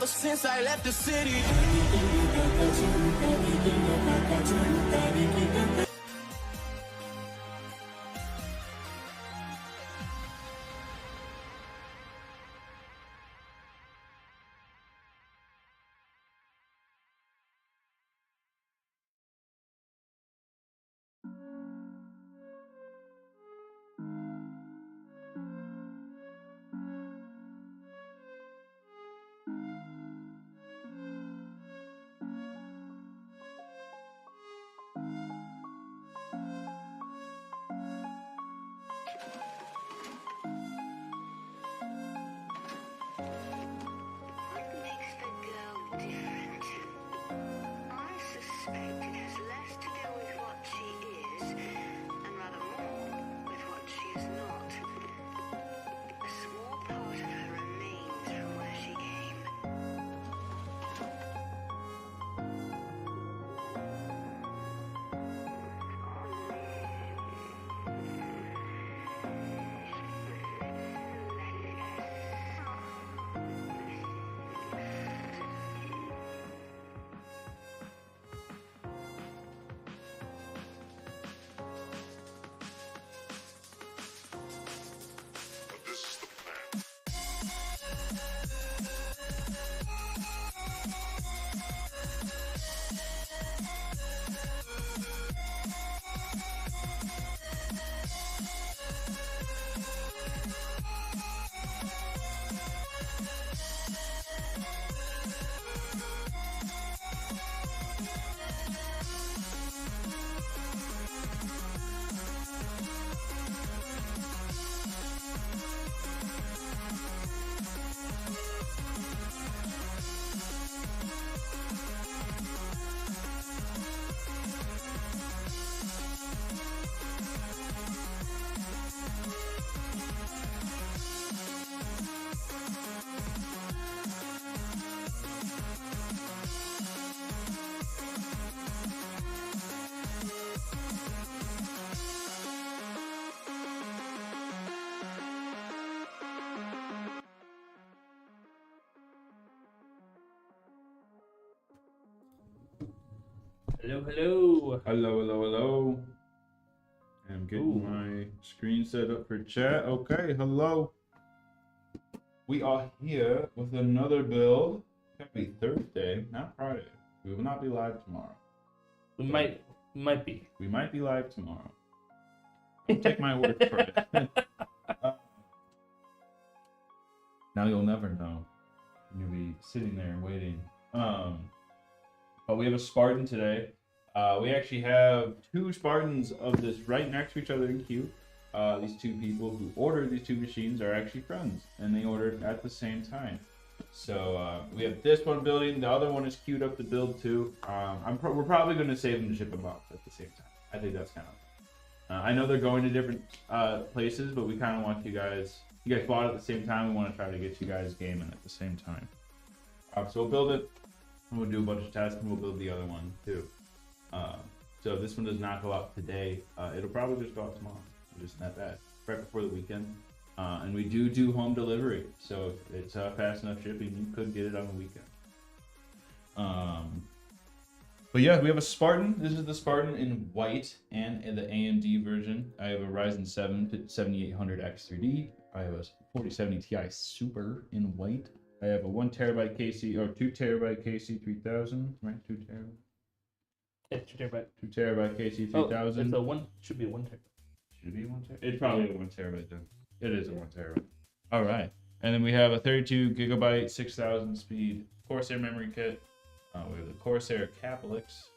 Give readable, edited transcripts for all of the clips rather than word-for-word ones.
ever since I left the city. Hello, hello. Hello, hello, hello. I'm getting my screen set up for chat. Okay, hello. We are here with another build. Happy Thursday, not Friday. We will not be live tomorrow. We might be. We might be live tomorrow. I'll take my word for it. Now you'll never know. You'll be sitting there waiting. But we have a Spartan today. We actually have two Spartans of this right next to each other in queue. These two people who ordered these two machines are actually friends, and they ordered at the same time. So we have this one building. The other one is queued up to build too. We're probably going to save them to ship them off at the same time. I think that's kind of fun. I know they're going to different places, but we kind of want you guys bought it at the same time. We want to try to get you guys gaming at the same time. So we'll build it, and we'll do a bunch of tests, and we'll build the other one too. So if this one does not go out today, it'll probably just go out tomorrow. Just not bad. Right before the weekend. And we do home delivery. So if it's fast enough shipping, you could get it on the weekend. But yeah, we have a Spartan. This is the Spartan in white and in the AMD version. I have a Ryzen 7 7800 X3D. I have a 4070 Ti Super in white. I have a 1 terabyte KC or 2 terabyte KC3000, right? 2 terabyte. Yeah, 2 terabyte. 2 terabyte KC3000. It's a one. Should be a 1 terabyte. Should it be 1 terabyte? It's probably a 1 terabyte then. It is a 1 terabyte. All right. And then we have a 32 gigabyte, 6000 speed Corsair memory kit. We have the Corsair Caplix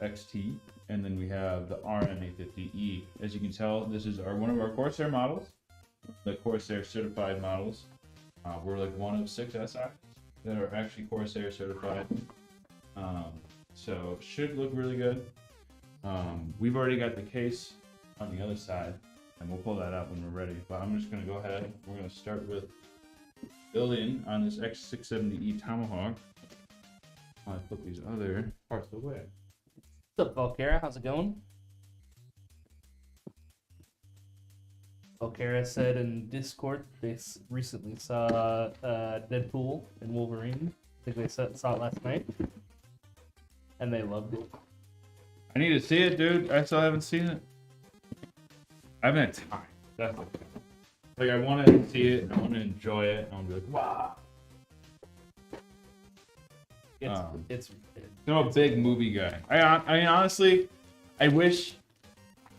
XT, and then we have the RM850E. As you can tell, this is one of our Corsair models, the Corsair certified models. We're like one of 6 SIs that are actually Corsair certified. So should look really good. We've already got the case on the other side, and we'll pull that out when we're ready. But I'm just gonna go ahead. We're gonna start with building on this X670E Tomahawk. I put these other parts away. What's up, Valkyra? How's it going? Valkyra said in Discord they recently saw Deadpool and Wolverine. think they saw it last night, and they loved it. I need to see it, dude. I still haven't seen it. I haven't had time. That's the thing. Like, I want to see it, and I want to enjoy it, and I want to be like, wow. It's I'm a big movie guy. I mean, honestly, I wish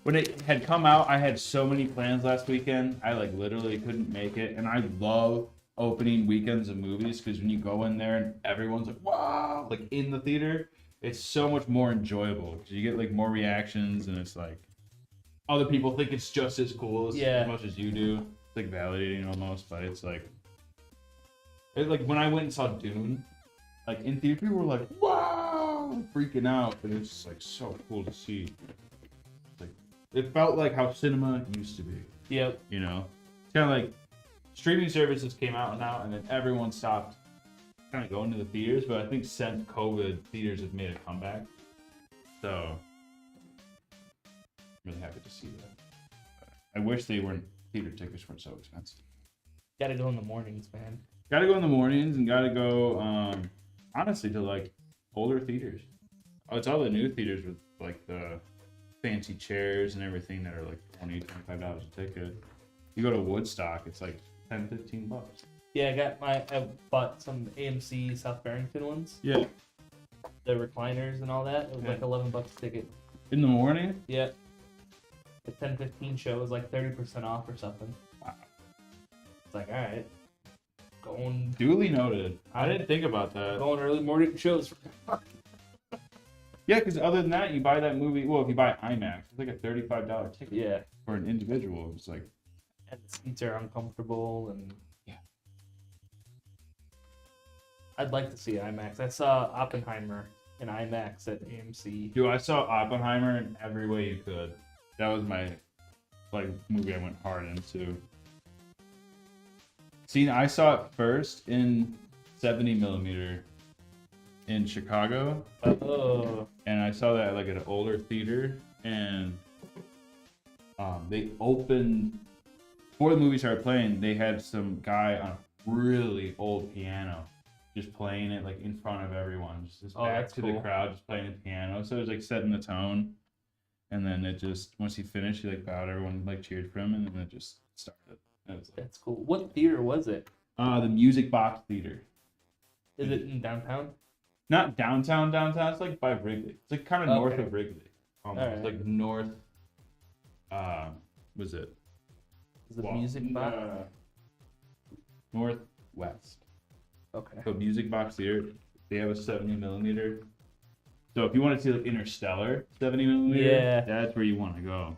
when it had come out, I had so many plans last weekend. I like literally couldn't make it, and I love opening weekends of movies because when you go in there and everyone's like, wow, like in the theater, it's so much more enjoyable because you get like more reactions, and it's like other people think it's just as cool as much as you do. It's like validating almost, but it's like when I went and saw Dune. Like in theater, people were like, "Wow!" freaking out, and it's just like so cool to see. Like it felt like how cinema used to be. Yep. You know, it's kind of like streaming services came out now, and then everyone stopped kind of going to the theaters. But I think since COVID, theaters have made a comeback. So I'm really happy to see that. I wish theater tickets weren't so expensive. Gotta go in the mornings, man. Gotta go in the mornings, and gotta go. Honestly, to like older theaters. Oh, it's all the new theaters with like the fancy chairs and everything that are like $20, $25 a ticket. You go to Woodstock, it's like $10, $15. Yeah, I bought some AMC South Barrington ones. Yeah. The recliners and all that. It was like $11 a ticket. In the morning? Yeah. The 10:15 show was like 30% off or something. Wow. It's like, all right. Going duly noted. I didn't think about that. Going early morning shows. Yeah, because other than that, you buy that movie. Well, if you buy IMAX, it's like a $35 ticket. Yeah. For an individual, it's like. And the seats are uncomfortable and. Yeah. I'd like to see IMAX. I saw Oppenheimer in IMAX at AMC. Dude, I saw Oppenheimer in every way you could. That was my movie I went hard into. See, I saw it first in 70mm in Chicago. Oh. And I saw that like at an older theater, and they opened before the movie started playing. They had some guy on a really old piano, just playing it like in front of everyone, just back to the crowd, just playing the piano. So it was like setting the tone, and then it just once he finished, he like bowed, everyone like cheered for him, and then it just started. That's cool. What theater was it? The Music Box Theater. Is it in downtown? Not downtown. It's like by Wrigley. It's like kind of north of Wrigley. Almost. Right. Like north. Was it? Is it Music Box? Northwest. Okay. So Music Box Theater. They have a 70mm. So if you want to see like Interstellar 70mm, yeah, that's where you want to go.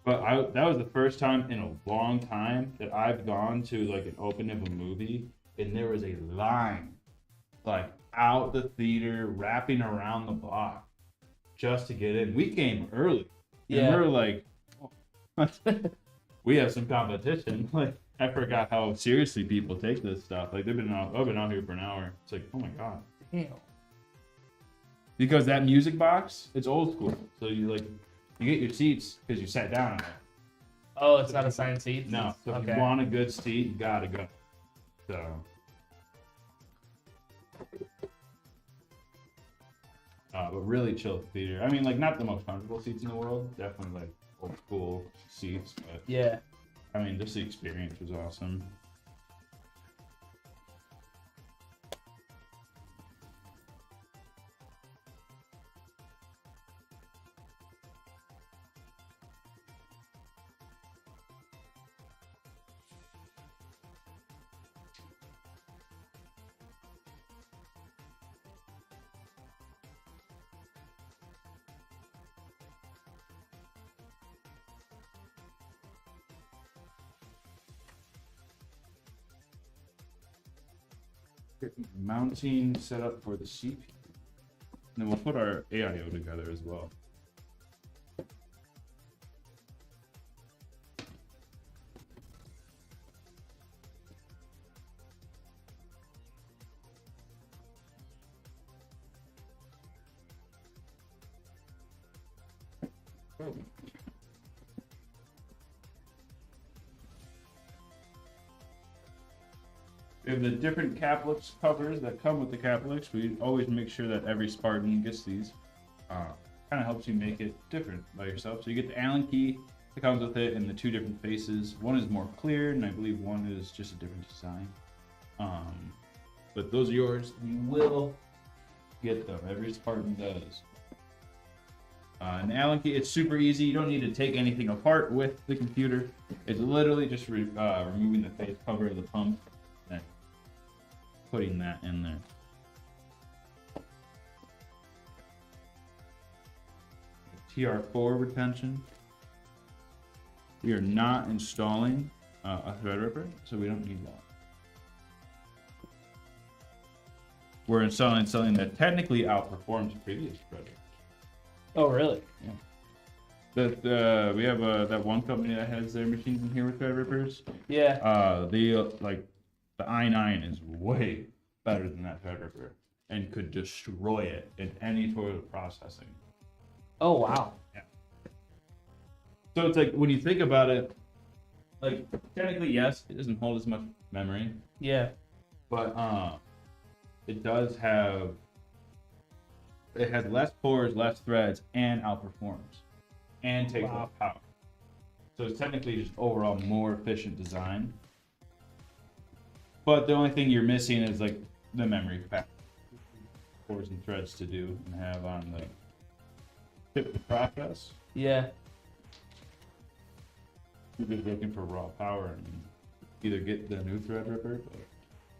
But that was the first time in a long time that I've gone to like an opening of a movie, and there was a line like out the theater, wrapping around the block just to get in. We came early, and we're like, oh, we have some competition. Like I forgot how seriously people take this stuff. Like I've been out here for an hour. It's like, oh my god. Damn. Because that music box, it's old school. So you get your seats because you sat down on it. Oh, it's not assigned seats? No. So if you want a good seat, you gotta go. So. But really chill theater. I mean, like not the most comfortable seats in the world. Definitely like old school seats, but yeah. I mean, just the experience was awesome. Mounting setup for the CPU. And then we'll put our AIO together as well. We have the different caplix covers that come with the caplix. We always make sure that every Spartan gets these. Kind of helps you make it different by yourself. So you get the Allen key that comes with it and the two different faces. One is more clear, and I believe one is just a different design. But those are yours. You will get them. Every Spartan does. And the Allen key, it's super easy. You don't need to take anything apart with the computer. It's literally just removing the face cover of the pump and putting that in there. TR4 retention. We are not installing a Threadripper, so we don't need that. We're installing something that technically outperforms previous Threadrippers. Oh, really? Yeah. That we have that one company that has their machines in here with Threadrippers. Yeah. The i9 is way better than that Threadripper and could destroy it in any sort of processing. Oh, wow. Yeah. So it's like when you think about it, like technically yes, it doesn't hold as much memory. Yeah. But it does have. It has less cores, less threads, and outperforms, and takes less power. So it's technically just overall more efficient design. But the only thing you're missing is like the memory capacity, cores and threads to do and have on the tip to process. Yeah. You're just looking for raw power and either get the new Threadripper,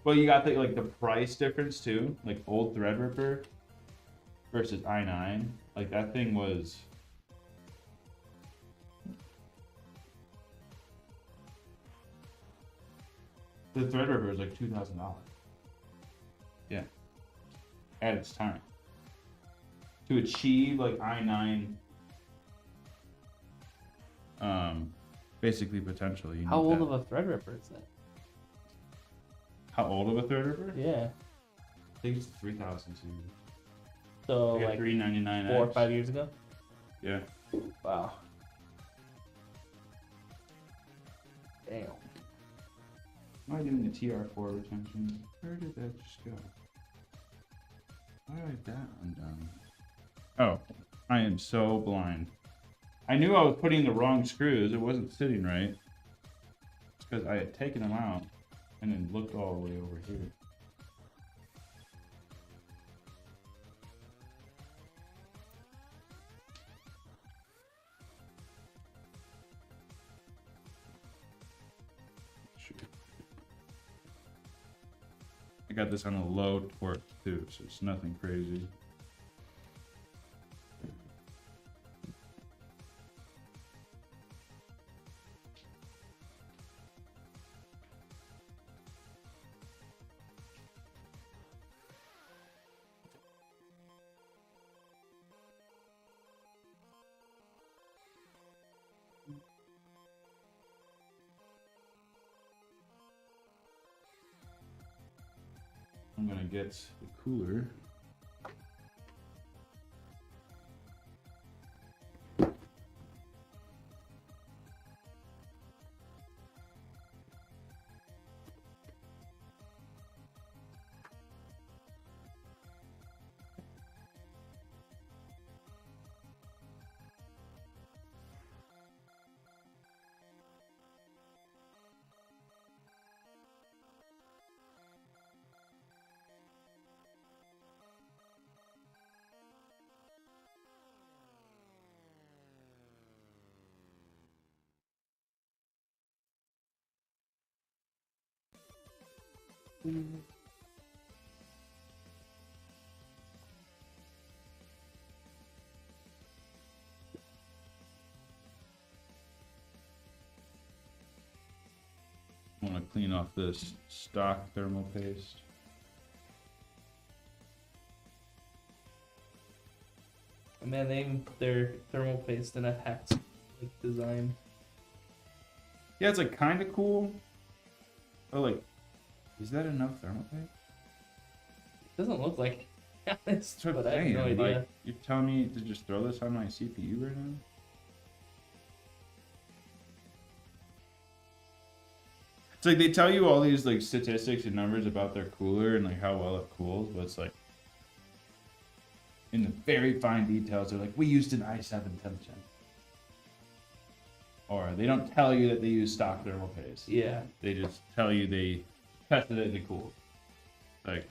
but you got like the price difference too. Like old Threadripper versus i9, like that thing was the Threadripper was like $2,000. Yeah, at its time. To achieve like i9, basically potential. You How need old that. of a Threadripper is that? How old of a Threadripper? Yeah. I think it's 3,000 too. So I got like 399. 4 or 5 years ago. Yeah. Wow. Damn. Am I getting the TR4 retention? Where did that just go? Why did I have that undone? Oh, I am so blind. I knew I was putting the wrong screws. It wasn't sitting right. It's because I had taken them out and then looked all the way over here. I got this on a low torque too, so it's nothing crazy. I'm gonna get the cooler. I want to clean off this stock thermal paste. Man, they even put their thermal paste in a hex like design. Yeah, it's like kind of cool. Oh, like, is that enough thermal paste? It doesn't look like it's, That's what but I'm I have no saying. idea. Like, you're telling me to just throw this on my CPU right now? It's like they tell you all these like statistics and numbers about their cooler and like how well it cools, but it's like in the very fine details, they're like, we used an i7 10th gen. Or they don't tell you that they use stock thermal paste. Yeah. They just tell you they tested it and it cooled. Like,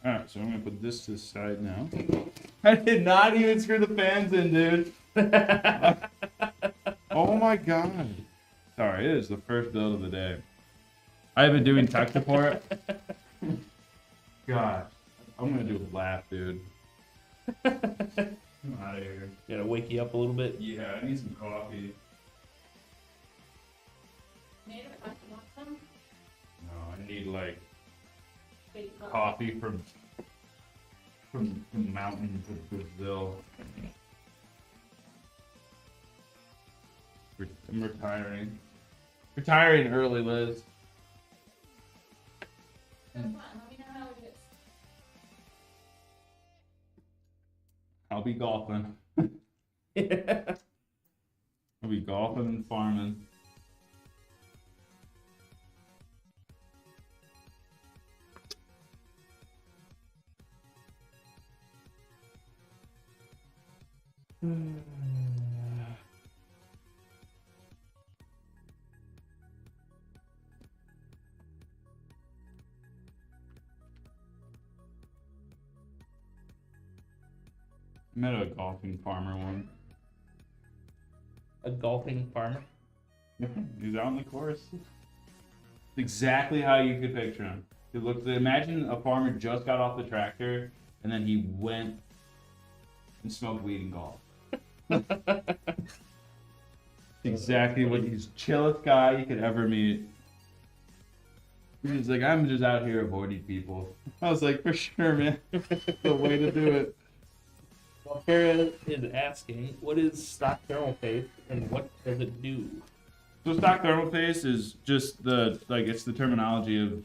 Alright, so I'm gonna put this to the side now. I did not even screw the fans in, dude. Oh my god. Sorry, it is the first build of the day. I've been doing tech support. God, I'm gonna do a lap, dude. I'm out of here. Gotta wake you up a little bit. Yeah, I need some coffee. No, I need like coffee from the mountains of Brazil. I'm retiring. Retiring early, Liz. I'll be golfing. I'll be golfing and farming. I met a golfing farmer one. A golfing farmer? He's out on the course. Exactly how you could picture him. It looks. Imagine a farmer just got off the tractor and then he went and smoked weed and golf. Exactly what he's chillest guy you could ever meet. He's like, I'm just out here avoiding people. I was like, for sure, man. The way to do it. Well, Kara is asking, what is stock thermal paste and what does it do? So stock thermal paste is just it's the terminology of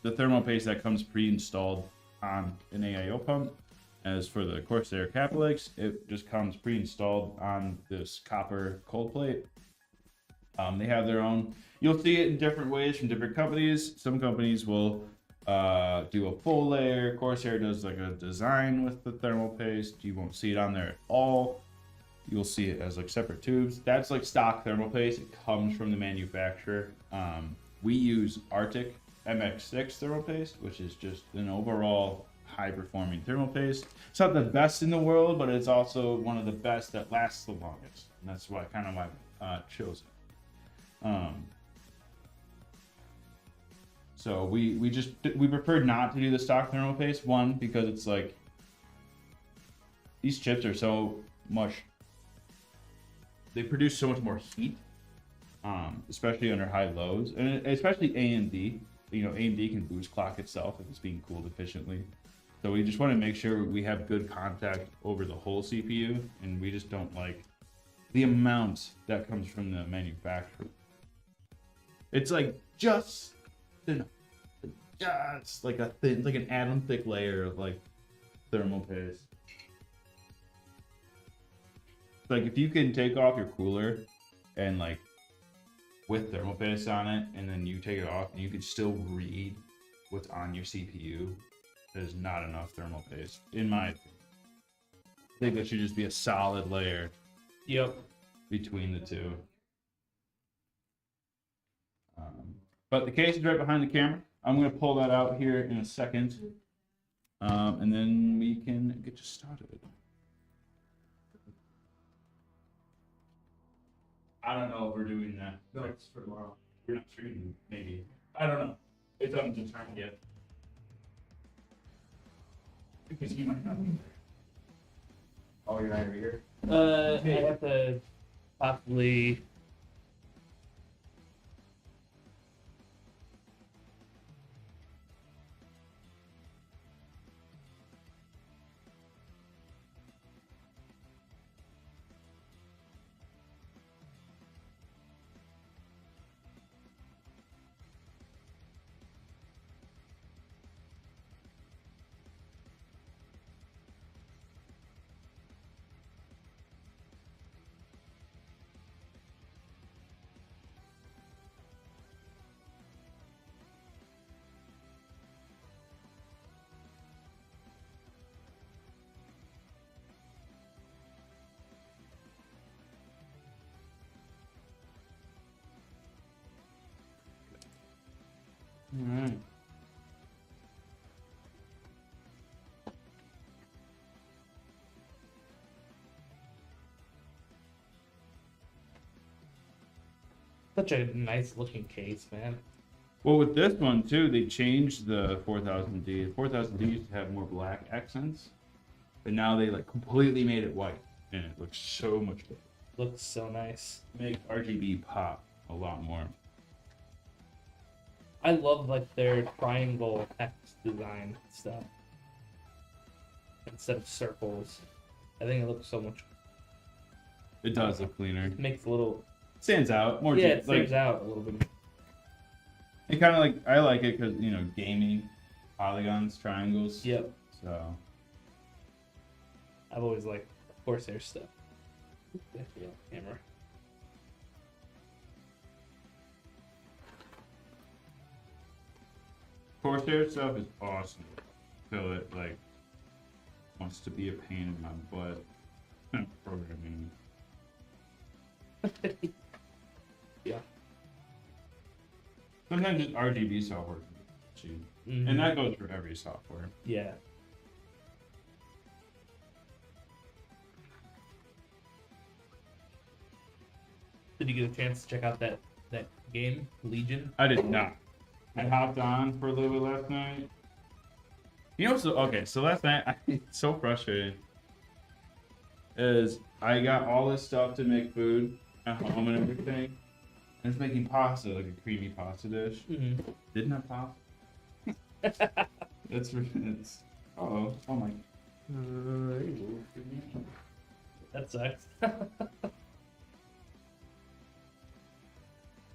the thermal paste that comes pre-installed on an AIO pump. As for the Corsair Capilex, it just comes pre-installed on this copper cold plate. They have their own. You'll see it in different ways from different companies. Some companies will do a full layer. Corsair does like a design with the thermal paste. You won't see it on there at all. You'll see it as like separate tubes. That's like stock thermal paste. It comes from the manufacturer. We use Arctic MX6 thermal paste, which is just an overall high-performing thermal paste. It's not the best in the world, but it's also one of the best that lasts the longest. And that's why I chose it. So we prefer not to do the stock thermal paste. One, because it's like these chips are so much. They produce so much more heat, especially under high lows, and especially AMD. You know, AMD can boost clock itself if it's being cooled efficiently. So we just want to make sure we have good contact over the whole CPU, and we just don't like the amount that comes from the manufacturer. It's like just like a thin, like an atom thick layer of like thermal paste. Like if you can take off your cooler and like with thermal paste on it, and then you take it off and you can still read what's on your CPU, there's not enough thermal paste, in my opinion. I think that should just be a solid layer. Yep. Between the two. But the case is right behind the camera. I'm going to pull that out here in a second. And then we can get you started. I don't know if we're doing that. No, it's for tomorrow. We're not streaming, maybe. I don't know. It's undetermined yet. Because you might not be. Oh, you're not over here? I have to possibly. Alright. Such a nice looking case, man. Well, with this one too, they changed the 4000D. The 4000D used to have more black accents, but now they like completely made it white, and it looks so much better. Looks so nice. Make RGB pop a lot more. I love like their triangle text design stuff instead of circles. I think it looks so much. It does look cleaner. It makes a little. Stands out more. Yeah, it like, stands out a little bit. it kind of like I like it because gaming, polygons, triangles. Yep. So I've always liked Corsair stuff. Yeah, camera. Corsair stuff is awesome. Feel it like wants to be a pain in my butt. Programming. Yeah. Sometimes it's RGB software too, and that goes for every software. Yeah. Did you get a chance to check out that game, Legion? I did not. I hopped on for a little bit last night. So last night, it's so frustrating. Is I got all this stuff to make food at home and everything. And it's making pasta, like a creamy pasta dish. Mm-hmm. Didn't have pasta. It's oh my. That sucks.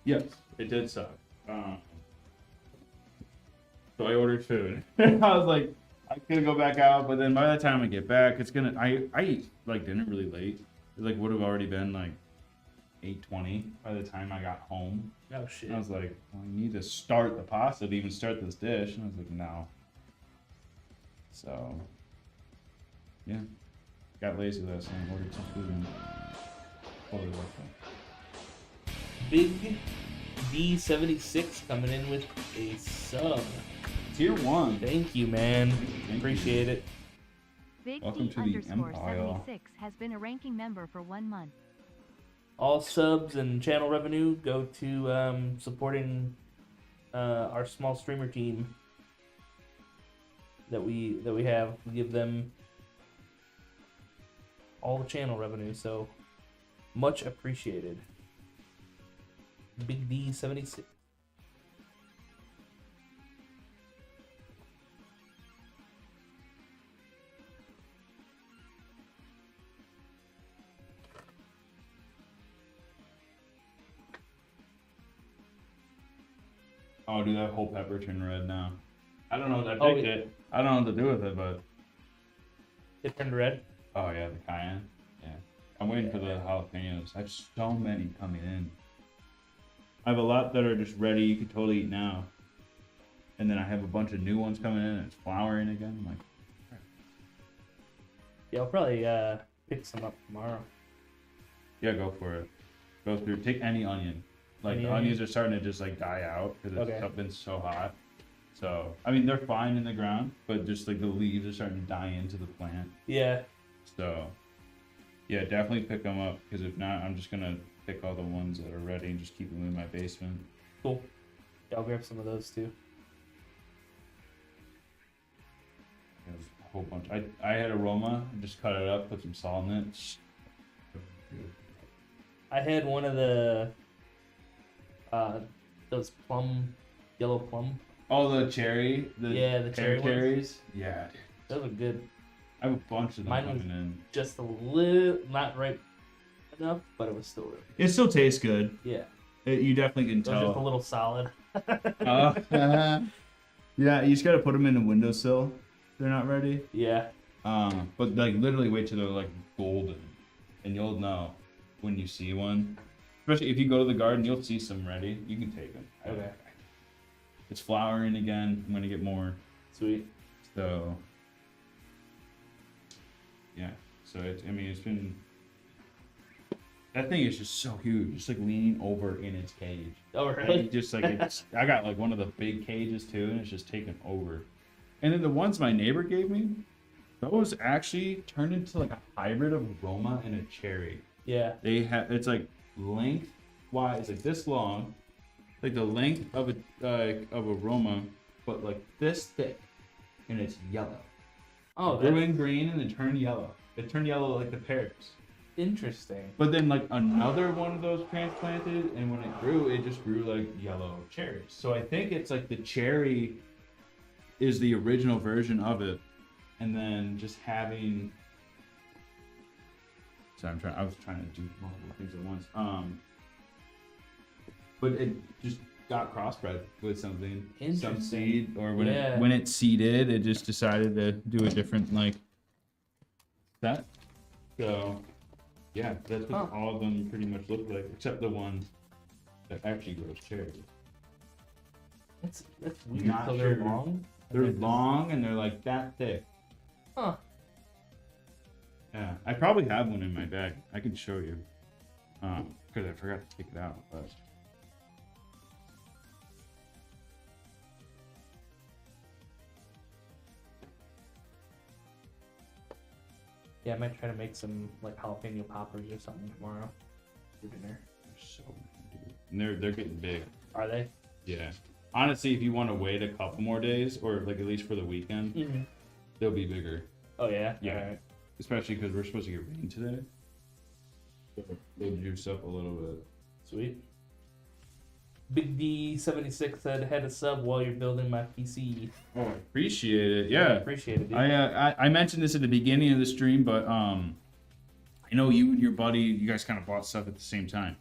Yes, it did suck. So I ordered food. I was like, I could go back out, but then by the time I get back, it's gonna. I eat like dinner really late. It like would have already been like 8:20 by the time I got home. Oh shit. I was like, well, I need to start the pasta to even start this dish, and I was like, no. So, yeah, got lazy last night. Ordered some food and totally worked it. Big D76 coming in with a sub. Tier 1. Thank you, man. Thank Appreciate it. Big Welcome D to the underscore Empire. 76 has been a ranking member for 1 month. All subs and channel revenue go to supporting our small streamer team that we have. We give them all the channel revenue, so much appreciated. Big D76. Oh, dude, that whole pepper turned red now. I don't know what I Oh, picked it. I don't know what to do with it, but It turned red. oh yeah, the cayenne. Yeah, I'm waiting for the jalapenos. I have so many coming in. I have a lot that are just ready. You could totally eat now, and then I have a bunch of new ones coming in. And it's flowering again. I'm like, Yeah, I'll probably pick some up tomorrow. yeah, go for it. Go through. Take any onion. Like Any the onions are starting to just like die out because it's Okay. been so hot. So I mean they're fine in the ground, but just like the leaves are starting to die into the plant. Yeah. So yeah, definitely pick them up because if not, I'm just gonna pick all the ones that are ready and just keep them in my basement. Cool. Yeah, I'll grab some of those too. There's a whole bunch. I had aroma. Just cut it up, put some salt in it. I had one of the those yellow plum. Oh, the cherry. The cherry cherries. Yeah, dude. Those are good. I have a bunch of them Mine was coming in. just a little, not ripe enough, but it was still really It still tastes good. Yeah. You definitely can It was tell. just a little solid. Yeah, you just gotta put them in the windowsill. They're not ready. Yeah. But like literally wait till they're like golden, and you'll know when you see one. Especially if you go to the garden, you'll see some ready. You can take them. Okay. It's flowering again. I'm gonna get more. Sweet. So yeah. So it's been. That thing is just so huge. Just like leaning over in its cage. Oh, really? Like, just like I got like one of the big cages too, and it's just taken over. And then the ones my neighbor gave me, those actually turned into like a hybrid of aroma and a cherry. Yeah. They have it's like lengthwise, like this long, like the length of aroma, but like this thick, and it's yellow. Oh, It grew in green and then turned yellow. It turned yellow like the pears. interesting. But then like another one of those transplanted, and when it grew, it just grew like yellow cherries. So I think it's like the cherry is the original version of it, and then just having. So I was trying to do multiple things at once. But it just got crossbred with something, some Interesting. seed, or when Yeah. when it seeded, it just decided to do a different that. So. Yeah, that's what all of them pretty much look like, except the one that actually grows cherries. That's weird. Not So they're sure. long? They're long and they're like that thick. Huh. Yeah, I probably have one in my bag. I can show you. Because I forgot to take it out. But Yeah, I might try to make some like jalapeno poppers or something tomorrow for dinner. they're so big, dude. And they're getting big. Are they? Yeah. Honestly, if you want to wait a couple more days, or like at least for the weekend, Mm-hmm. they'll be bigger. Oh yeah. Yeah. Alright. Especially because we're supposed to get rain today. So they'll juice up a little bit. Sweet. Big D76 said, "Had a sub while you're building my PC." Oh, I appreciate it. Yeah. Appreciate it, dude. I mentioned this at the beginning of the stream, but I know you and your buddy, you guys kind of bought stuff at the same time,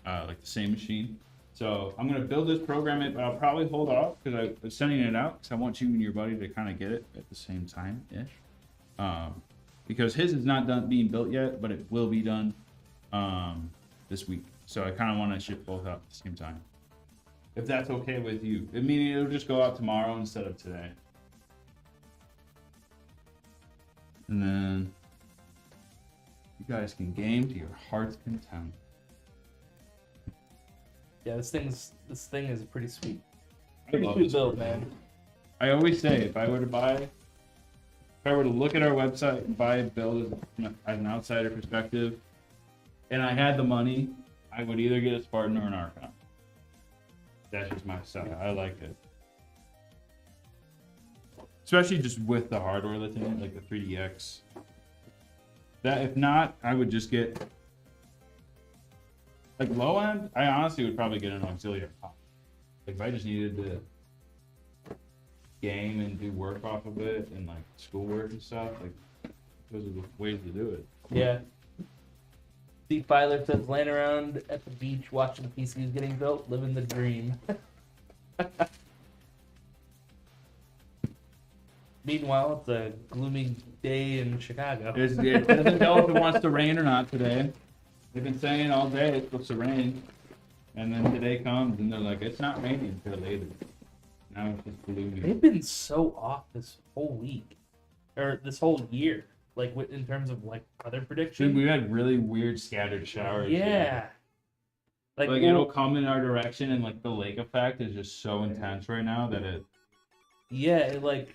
like the same machine. So I'm gonna build this, program it, but I'll probably hold off because I was sending it out because I want you and your buddy to kind of get it at the same time ish. Because his is not done being built yet, but it will be done this week. So I kind of want to ship both out at the same time. If that's okay with you. I mean, it'll just go out tomorrow instead of today. And then you guys can game to your heart's content. Yeah, this thing is pretty sweet. I Pretty love sweet this build, one. man. I always say if I were to look at our website and buy a build as an outsider perspective, and I had the money, I would either get a Spartan or an Archon. That's just my style. I like it. Especially just with the hardware that's in it, like the 3DX. That if not, I would just get like low end. I honestly would probably get an auxiliary pop. Like if I just needed to game and do work off of it and like schoolwork and stuff, like those are the ways to do it. Yeah. Steve Filer says, "Laying around at the beach watching PCs getting built, living the dream." Meanwhile, it's a gloomy day in Chicago. It doesn't know if it wants to rain or not today. They've been saying all day it's supposed to rain, and then today comes and they're like, it's not raining until later. Now it's just gloomy. They've been so off this whole week, or this whole year, like in terms of like weather Dude, prediction. we had really weird scattered showers. Yeah. Like it'll come in our direction, and like the lake effect is just so intense right now that it. Yeah, it's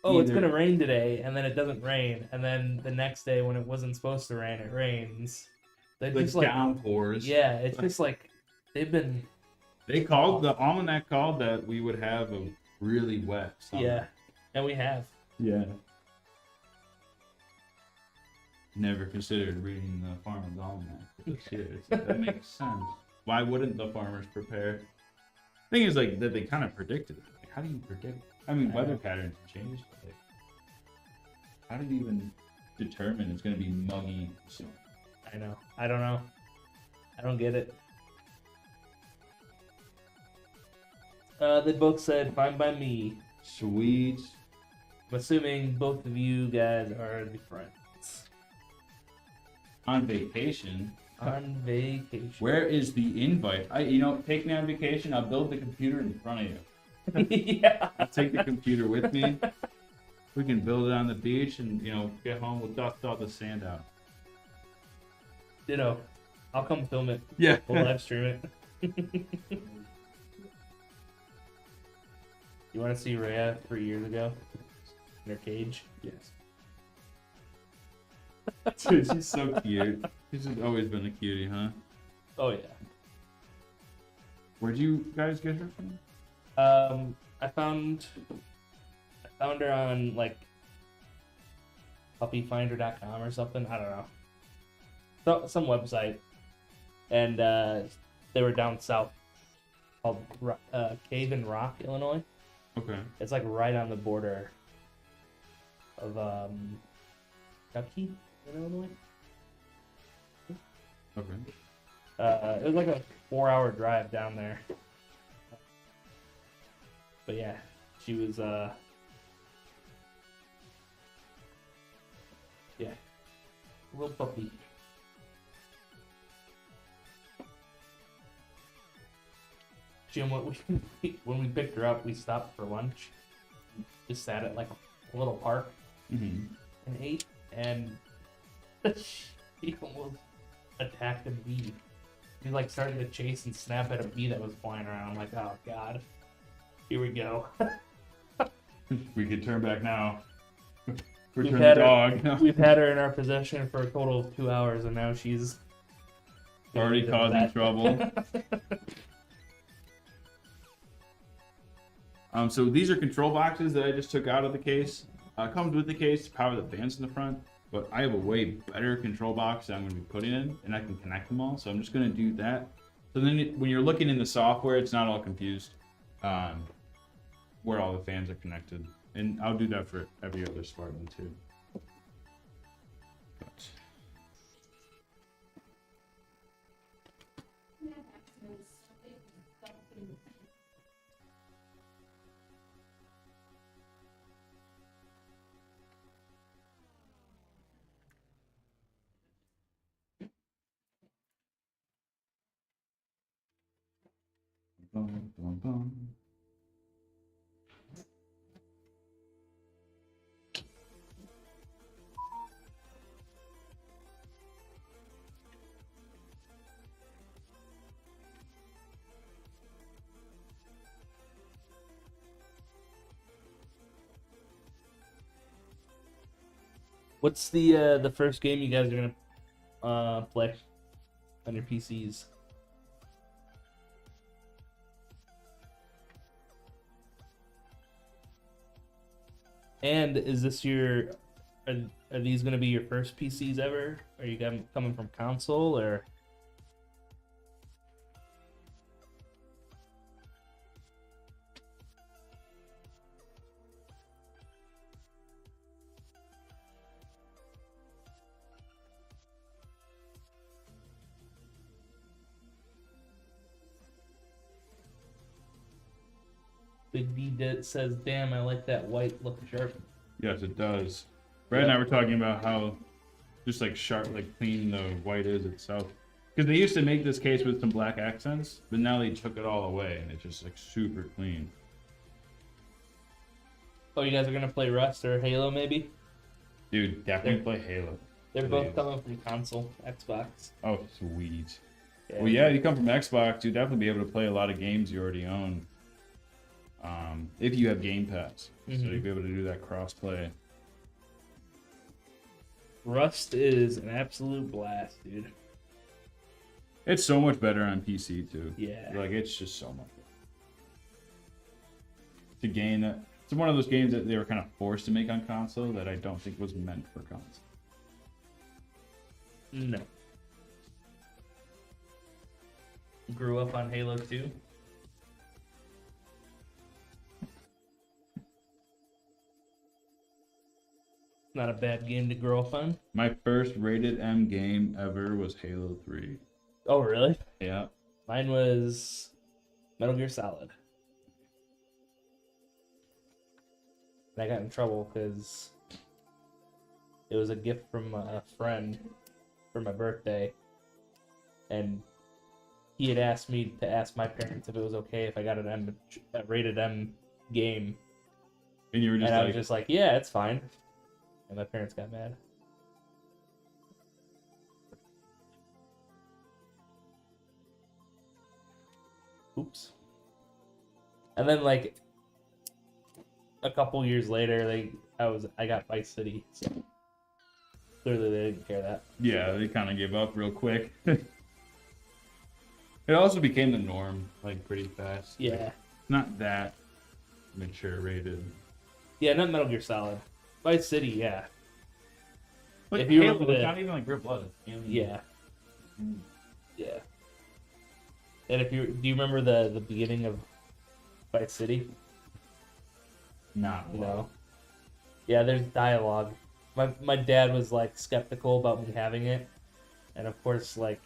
Either- gonna rain today, and then it doesn't rain, and then the next day when it wasn't supposed to rain, it rains. They Like just like downpours. yeah, it's just like they've been The almanac called that we would have a really wet summer. yeah, and we have. Yeah. Never considered reading the farmer's almanac for this year. That makes sense. Why wouldn't the farmers prepare? Thing is, like, that they kind of predicted it. Like, how do you predict? I mean, weather patterns change. But, like, how do you even determine it's going to be muggy soon? I know. I don't know. I don't get it. They both said fine by me. Sweet. I'm assuming both of you guys are the friends. On vacation. On vacation. Where is the invite? Take me on vacation. I'll build the computer in front of you. Yeah. I'll take the computer with me. We can build it on the beach and, get home. We'll dust all the sand out. Ditto. I'll come film it. Yeah. We'll live stream it. You want to see Rhea 3 years ago? In her cage? Yes. Dude, she's so cute. She's just always been a cutie, huh? Oh, yeah. Where'd you guys get her from? I found her on, like, puppyfinder.com or something. I don't know. Some website. And they were down south called Cave and Rock, Illinois. Okay. It's like right on the border of Kentucky, Illinois. Okay. It was like a 4-hour drive down there. But yeah, she was yeah, a little puppy. Jim, when we picked her up, we stopped for lunch. Just sat at like a little park and ate, and she almost attacked a bee. He like started to chase and snap at a bee that was flying around. I'm like, oh god, here we go. We could turn back now. We've Return had the dog. her, we've had her in our possession for a total of 2 hours, and now she's Already causing trouble. So these are control boxes that I just took out of the case. Comes with the case to power the fans in the front, but I have a way better control box that I'm going to be putting in, and I can connect them all. So I'm just going to do that. So then when you're looking in the software, it's not all confused where all the fans are connected. And I'll do that for every other Spartan too. But... Bum, bum, bum. What's the first game you guys are gonna play on your PCs? And is this are these gonna be your first PCs ever? Are you coming from console or? Big D says, "Damn, I like that white look sharp." Yes, it does. Brad and I were talking about how just like sharp, like clean the white is itself. Because they used to make this case with some black accents, but now they took it all away and it's just like super clean. Oh, you guys are gonna play Rust or Halo, maybe? Dude, definitely play Halo. They're Please. both coming from console, Xbox. Oh, sweet. Yeah. Well, yeah, you come from Xbox, you'll definitely be able to play a lot of games you already own. If you have Game Pass, so you'll be able to do that cross-play. Rust is an absolute blast, dude. It's so much better on PC too. Yeah. Like it's just so much better. To gain that, it's one of those games that they were kind of forced to make on console that I don't think was meant for console. No. Grew up on Halo 2. Not a bad game to grow up on. My first rated M game ever was Halo 3. Oh, really? Yeah. Mine was Metal Gear Solid. And I got in trouble because it was a gift from a friend for my birthday. And he had asked me to ask my parents if it was okay if I got a rated M game. And you were just and I like, was just like, yeah, it's fine. And my parents got mad. Oops. And then like a couple years later, I got Vice City. So clearly they didn't care that. yeah, they kind of gave up real quick. It also became the norm, like pretty fast. Yeah. Not that mature rated. Yeah, not Metal Gear Solid. Vice City, yeah. But If you Halo, remember it's the- not even like real blood. Yeah. Yeah. And do you remember the beginning of Vice City? Not No. Yeah, there's dialogue. My dad was like skeptical about me having it, and of course, like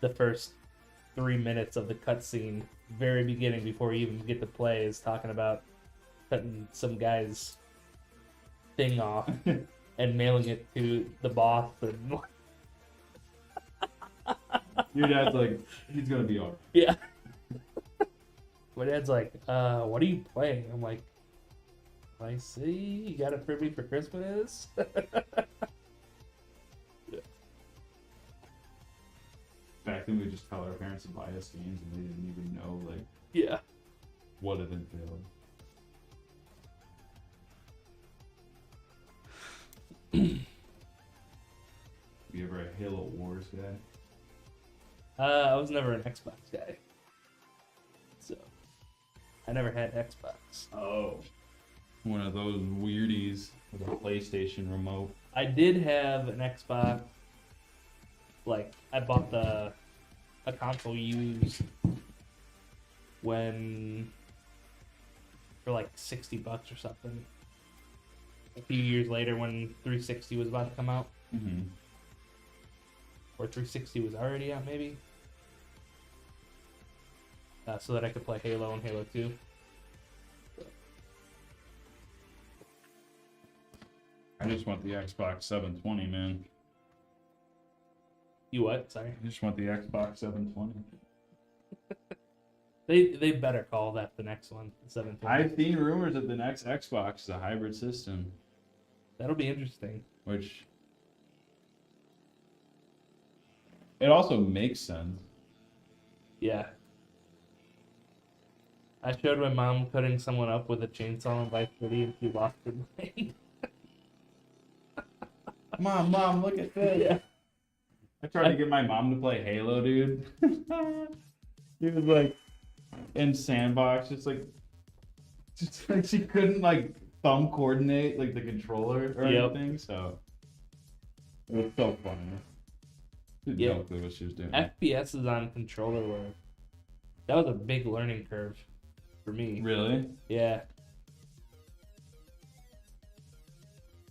the first 3 minutes of the cutscene, very beginning before you even get to play, is talking about cutting some guy's thing off and mailing it to the boss. And Your dad's like, he's gonna be alright. yeah, my dad's like, "What are you playing?" I'm like, "I see, you got it for me for Christmas." Back then, we just tell our parents to buy us games, and they didn't even know like Yeah. what it entailed. You ever a Halo Wars guy? I was never an Xbox guy, so I never had Xbox. Oh, one of those weirdies with a PlayStation remote. I did have an Xbox. Like I bought a console used when for like $60 or something. A few years later, when 360 was about to come out, Mm-hmm. or 360 was already out, maybe. So that I could play Halo and Halo 2. I just want the Xbox 720, man. You what? Sorry. I just want the Xbox 720. They better call that the next one, the 720. I've seen rumors that the next Xbox is a hybrid system, That'll be interesting. which it also makes sense. Yeah. I showed my mom cutting someone up with a chainsaw in Vice City and she lost her mind. Mom, look at this. Yeah. I tried to get my mom to play Halo, dude. He was like in sandbox, just like she couldn't like thumb coordinate like the controller or Yep. anything. So it was so funny. She had Yeah. no clue what she was doing. FPS is on controller where that was a big learning curve for me. Really? Yeah.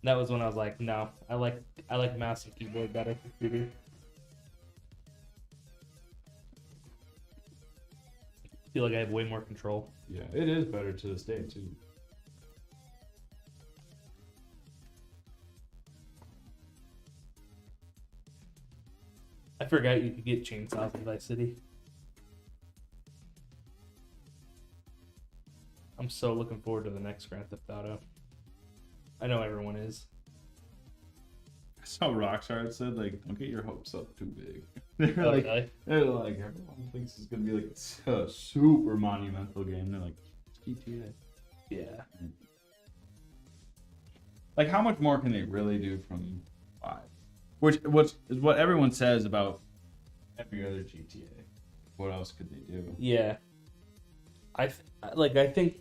That was when I was like, no, I like mouse and keyboard better for computer. I feel like I have way more control. Yeah, it is better to this day too. I forgot you could get chainsaws in Vice City. I'm so looking forward to the next Grand Theft Auto. I know everyone is. I saw Rockstar said like, don't get your hopes up too big. They're Oh, like, really? everyone thinks it's gonna be like a super monumental game. They're like, it's GTA. Yeah. Like, how much more can they really do from 5? Which is what everyone says about every other GTA. What else could they do? Yeah. I think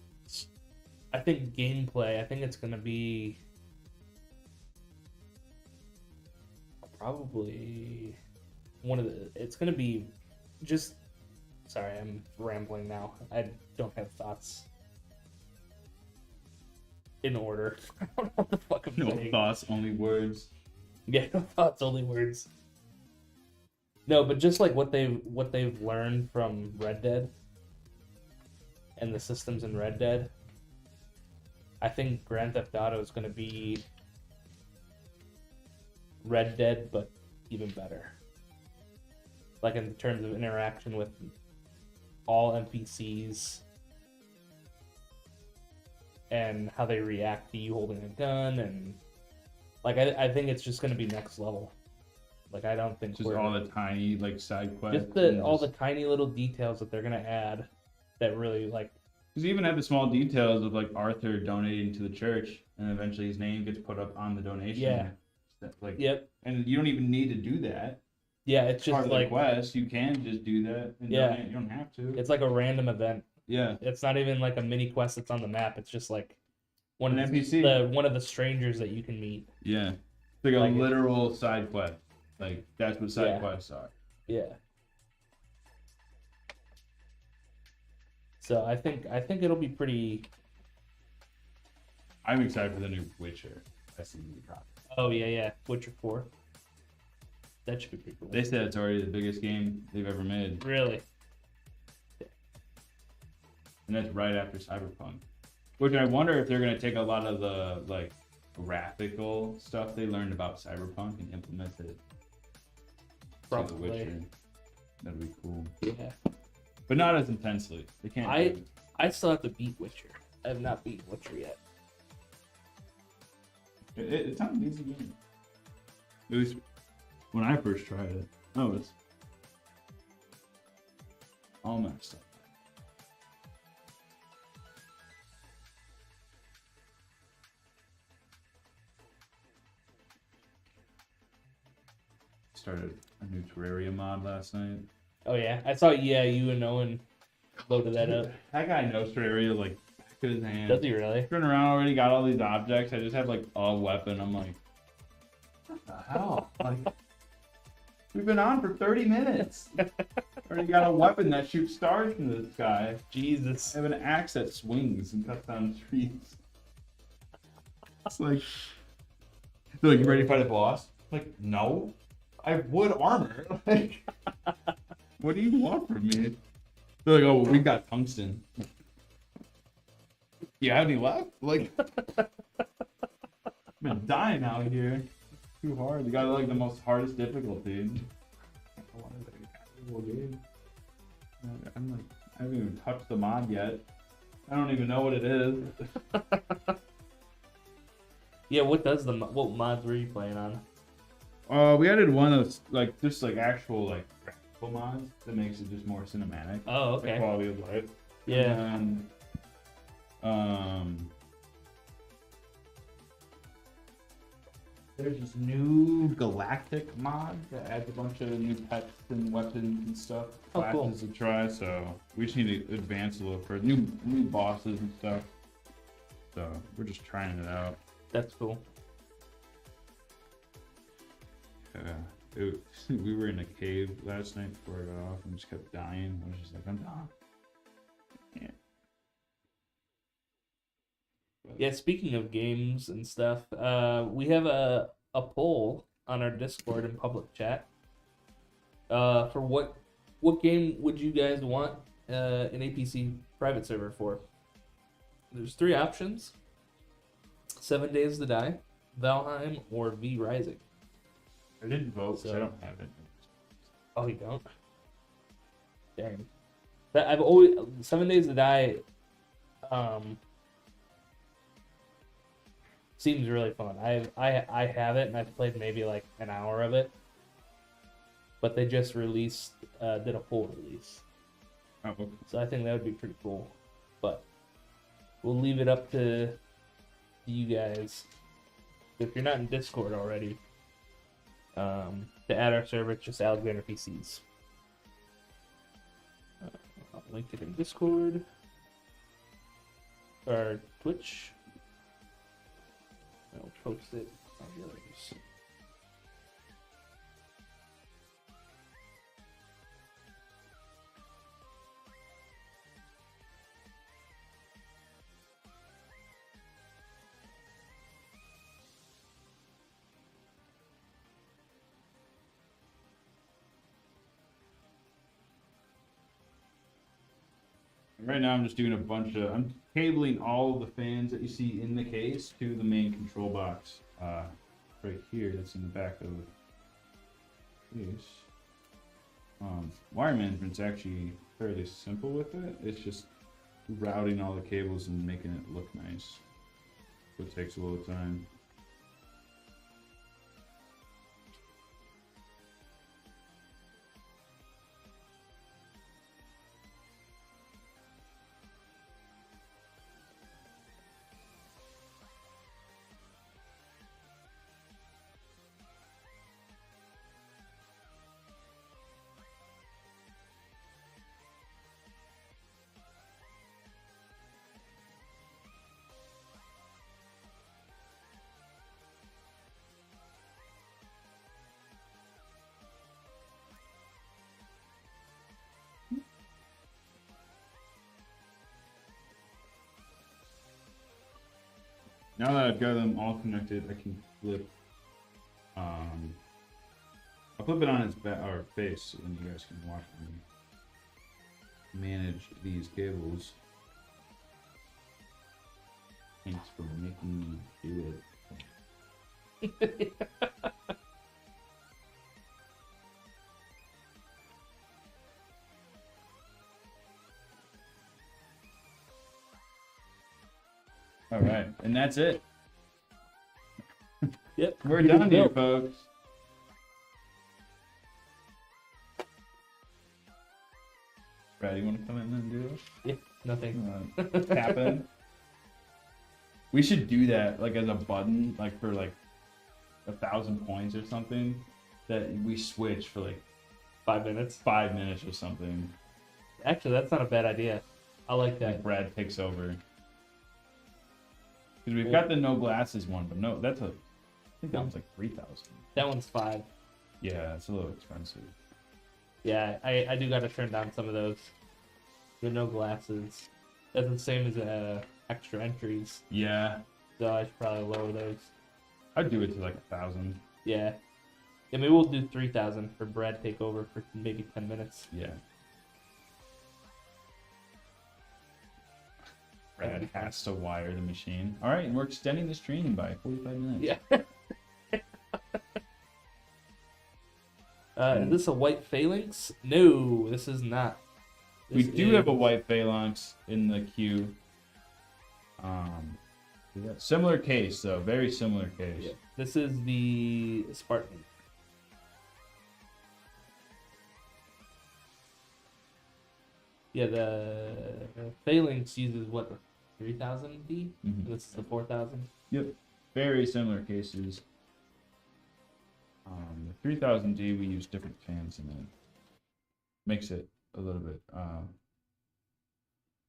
gameplay. I think it's gonna be probably one of the. It's gonna be just. Sorry, I'm rambling now. I don't have thoughts in order. I don't know what the fuck I'm No saying. thoughts, only words. Yeah, no thoughts, only words. No, but just like what they've learned from Red Dead and the systems in Red Dead, I think Grand Theft Auto is going to be Red Dead, but even better. Like in terms of interaction with all NPCs and how they react to you holding a gun, and like I think it's just going to be next level. Like I don't think Just all the tiny like side quests. just all the tiny little details that they're going to add that really like. Because you even have the small details of like Arthur donating to the church, and eventually his name gets put up on the donation. Yeah. Like, Yep. and you don't even need to do that. Yeah, it's just Part of like the quest. You can just do that and donate. You don't have to. it's like a random event. Yeah. It's not even like a mini quest that's on the map. It's just like An NPC. one of the strangers that you can meet. Yeah. It's like a literal side quest. Like that's what side quests are. Yeah. So I think it'll be pretty. I'm excited for the new Witcher. That's the new drop. Oh yeah, Witcher 4. That should be pretty cool. They said it's already the biggest game they've ever made, Really? and that's right after Cyberpunk. Which I wonder if they're gonna take a lot of the like graphical stuff they learned about Cyberpunk and implement it to the Probably. Witcher. That'd be cool, Yeah. but not as intensely. They can't. I still have to beat Witcher. I have not beaten Witcher yet. It's not an easy game. At least when I first tried it, I was all messed up. Started a new Terraria mod last night. Oh yeah, I saw. Yeah, you and Owen loaded that up. That guy knows Terraria like back of his hand. Does he really? Turn around, already got all these objects. I just have like a weapon. I'm like, what the hell? Like, we've been on for 30 minutes. Already got a weapon that shoots stars from the sky. Jesus. I have an axe that swings and cuts down trees. It's like, they're like, you ready to fight a boss? I'm like, no. I have wood armor. Like, what do you want from me? They're like, oh, well, we got tungsten. You have any left? Like, I've been dying out here. Too hard. They got like the most hardest difficulty. I'm like, I haven't even touched the mod yet. I don't even know what it is. Yeah, what mods were you playing on? We added one of like just like actual like graphical mods that makes it just more cinematic. Oh, Like okay. quality of life. Yeah. And there's this new galactic mod that adds a bunch of new pets and weapons and stuff. Oh, cool. Classes to try, so we just need to advance a little further. New bosses and stuff. So we're just trying it out. That's cool. We were in a cave last night before I got off and just kept dying. I was just like, I'm done. Yeah. Yeah, speaking of games and stuff, we have a poll on our Discord and public chat. For what game would you guys want an APC private server for? There's 3 options: 7 Days to Die, Valheim, or V Rising. I didn't vote, so I So- don't have it. Oh, you don't? Dang. But I've always 7 Days to Die. Seems really fun. I have it and I've played maybe like an hour of it. But they just released did a full release. Oh, okay. So I think that would be pretty cool. But we'll leave it up to you guys. If you're not in Discord already, to add our server, it's just Alexander PCs. link it in Discord or Twitch. I'll post it on the others. Right now, I'm just doing I'm cabling all of the fans that you see in the case to the main control box. Right here, that's in the back of the case. Wire management's actually fairly simple with it. It's just routing all the cables and making it look nice. So it takes a little time. Now that I've got them all connected, I can flip. I'll flip it on its back or face, so then you guys can watch me manage these cables. Thanks for making me do it. All right, and that's it. Yep, We're done here, folks. Brad, you want to come in and do this? Yeah, nothing. Tap in. We should do that, like as a button, like for like 1,000 points or something. That we switch for like 5 minutes. 5 minutes or something. Actually, that's not a bad idea. I like that. Like Brad takes over. Because we've got the no glasses one, but no, that's a. I think that one's like 3,000. That one's 5. Yeah, it's a little expensive. Yeah, I do got to turn down some of those. The no glasses. That's the same as extra entries. Yeah. So I should probably lower those. I'd do it to like 1,000. Yeah. Yeah, maybe we'll do 3,000 for Brad takeover for maybe 10 minutes. Yeah. Brad has to wire the machine. All right, and we're extending the stream by 45 minutes. Yeah. Is this a white phalanx? No, this is not. We do have a white phalanx in the queue. Similar case, though. Very similar case. Yeah. This is the Spartan. Yeah, the phalanx uses what, 3,000 D? Mm-hmm. This is the 4,000. Yep. Very similar cases. The 3,000D, we use different fans in it. Makes it a little bit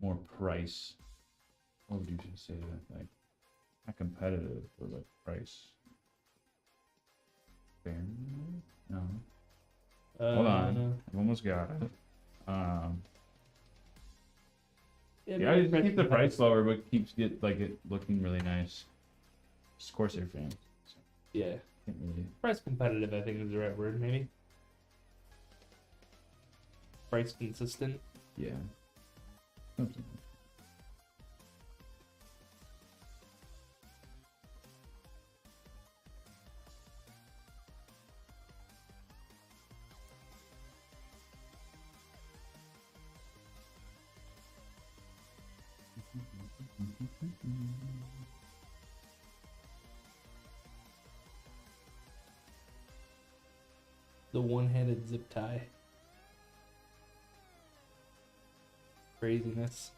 more price. What would you say that? Like, not competitive, but like price. Fair? No. Hold on. I've almost got it. Yeah, I just keep the price lower, but keeps it looking really nice. It's Corsair fan. So Yeah. can't really. Price competitive, I think is the right word, maybe. Price consistent. Yeah. Something. The one-handed zip tie. Craziness.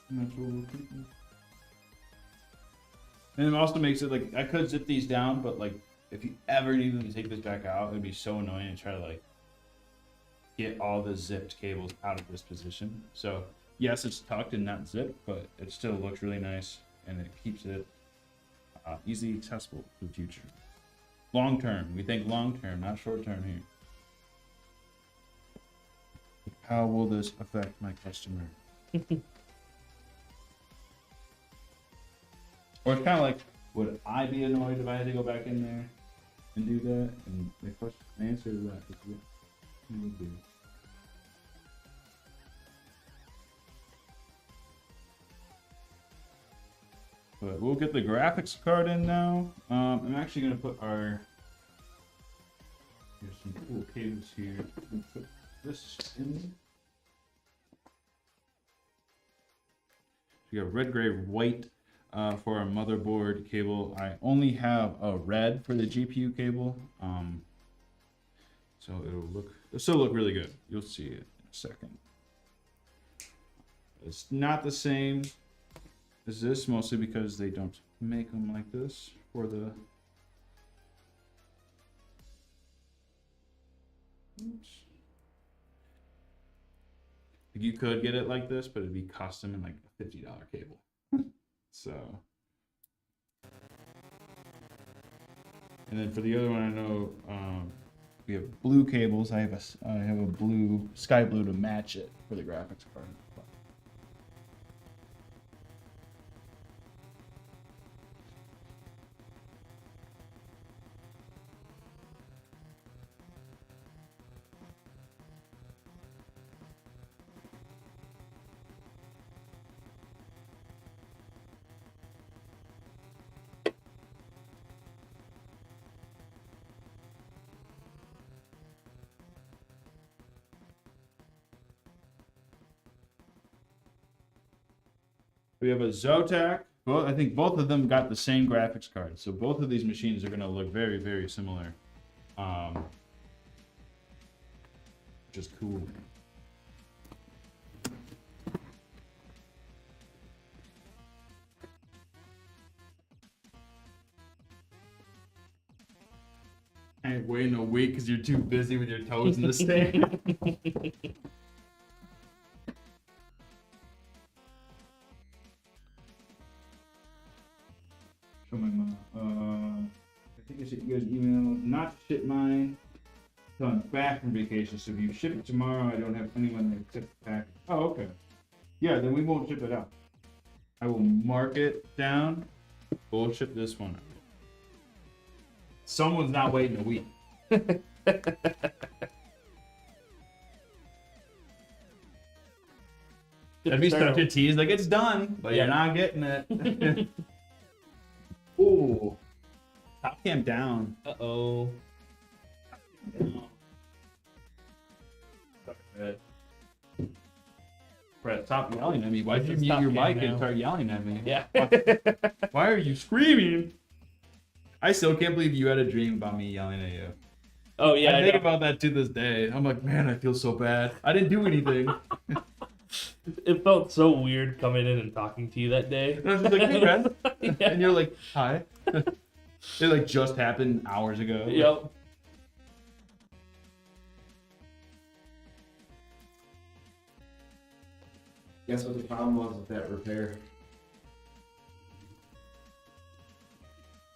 And that's what we're keeping. And it also makes it like I could zip these down, but like if you ever needed to take this back out, it'd be so annoying to try to like get all the zipped cables out of this position. So yes, it's tucked and not zipped, but it still looks really nice and it keeps it easily accessible for the future. Long term, we think long term, not short term here. How will this affect my customer? Or it's kind of like, would I be annoyed if I had to go back in there and do that? And the question, the answer to that is yes, it would be. But we'll get the graphics card in now. I'm actually gonna put our. There's some cool cables here. Put this in. We got red, gray, white. For our motherboard cable, I only have a red for the GPU cable, so it'll still look really good. You'll see it in a second. It's not the same as this, mostly because they don't make them like this for the. Oops. You could get it like this, but it'd be custom and like a $50 cable. So, and then for the other one, I know we have blue cables. I have a blue, sky blue to match it for the graphics card. We have a Zotac. Well, I think both of them got the same graphics card, so both of these machines are going to look very, very similar, which is cool. I ain't waiting a week because you're too busy with your toes in the stand. Show my mom. I think I sent you guys an email. Not to ship mine until I'm back from vacation. So if you ship it tomorrow, I don't have anyone to accept the package. Oh, okay. Yeah, then we won't ship it out. I will mark it down. We'll ship this one out. Someone's not waiting a week. That'd be such a tease. Like, it's done, but you're not getting it. Ooh. Top cam down. Uh-oh. Brett, stop yelling at me. Why'd you mute your mic and start yelling at me? Yeah. Why are you screaming? I still can't believe you had a dream about me yelling at you. Oh, yeah. I think about that to this day. I'm like, man, I feel so bad. I didn't do anything. It felt so weird coming in and talking to you that day. And I was just like, hey, Brett. Yeah. And you're like, hi. It like just happened hours ago. Yep. Guess what the problem was with that repair?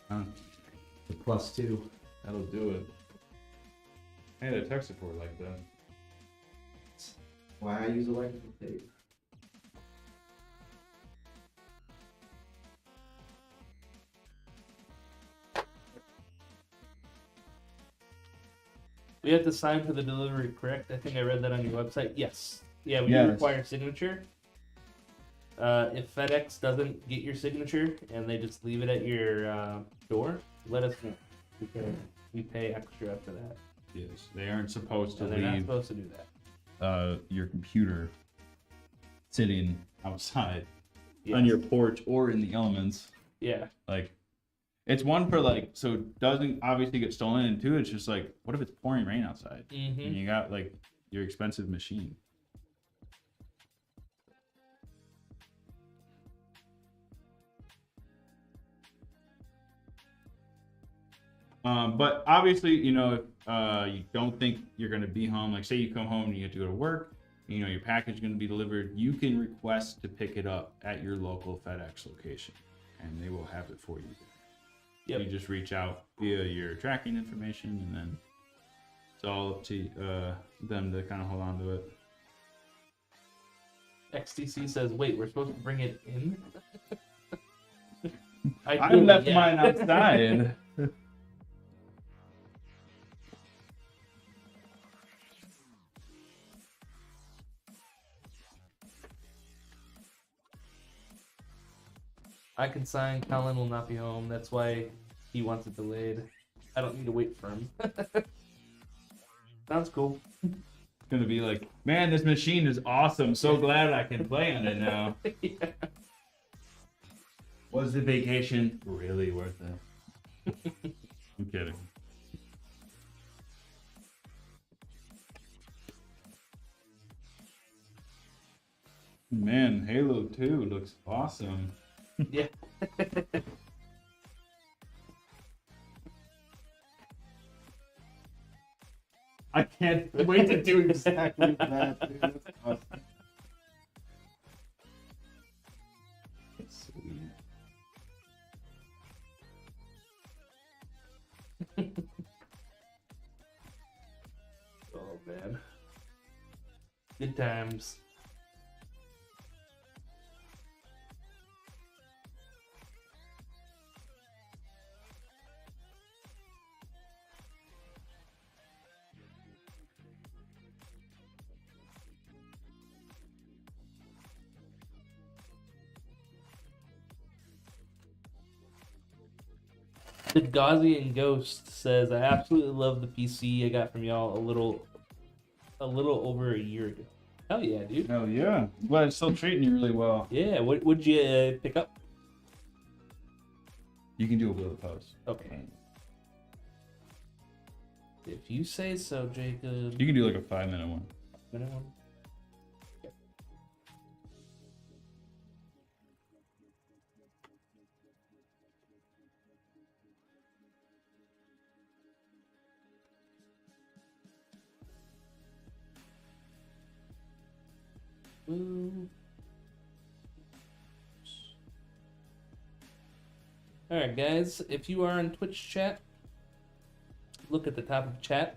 Huh. The +2. That'll do it. I had a tech support like that. Why I use electrical tape. We have to sign for the delivery, correct? I think I read that on your website. Yes. Yeah, we Yes. do require signature. If FedEx doesn't get your signature and they just leave it at your door, let us know. Because we pay extra for that. Yes, they aren't supposed to And they're not leave supposed to do that. your computer sitting outside Yes. on your porch or in the elements. Yeah. Like, it's one for like, so it doesn't obviously get stolen, and two, it's just like, what if it's pouring rain outside Mm-hmm. and you got like your expensive machine? But obviously, you know, if you don't think you're going to be home, like say you come home and you have to go to work, you know, your package is going to be delivered, you can request to pick it up at your local FedEx location, and they will have it for you. Yep. You just reach out via your tracking information, and then it's all up to them to kind of hold on to it. XTC says, wait, we're supposed to bring it in? I left mine outside. I can sign. Colin will not be home. That's why he wants it delayed. I don't need to wait for him. Sounds cool. It's gonna be like, man, this machine is awesome. So glad I can play on it now. Yeah. Was the vacation really worth it? I'm kidding. Man, Halo 2 looks awesome. Yeah. I can't wait to do exactly that, dude. That's awesome. Sweet. Oh, man. Good times. The Gaussian Ghost says, I absolutely love the PC I got from y'all a little over a year ago. Hell yeah, dude. Hell yeah. Well, it's still treating you really well. Yeah, what would you pick up? You can do a wheel post. Okay. If you say so, Jacob. You can do like a 5-minute one. Minute one? Okay. Alright guys, if you are in Twitch chat, look at the top of the chat.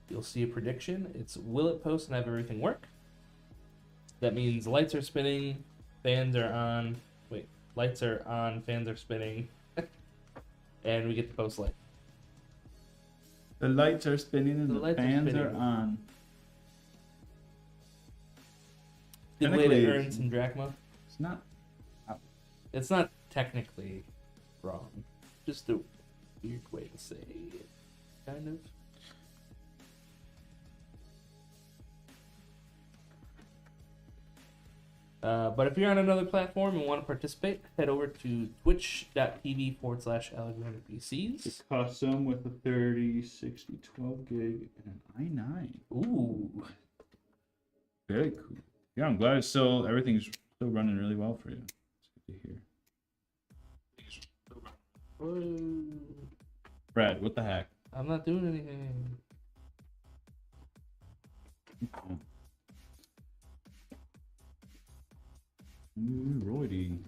You'll see a prediction. It's will it post and have everything work? That means lights are spinning, fans are on. Wait, lights are on, fans are spinning. And we get to post light. The lights are spinning and the fans are on. Good way to earn some drachma. It's not. It's not technically wrong. Just a weird way to say it, kind of. But if you're on another platform and want to participate, head over to twitch.tv/AlexanderPCs. It's custom with a 30, 60, 12 gig, and an i9. Ooh. Very cool. Yeah, I'm glad it's still, everything's still running really well for you. It's good to hear. Brad, what the heck? I'm not doing anything. Okay. Roydy.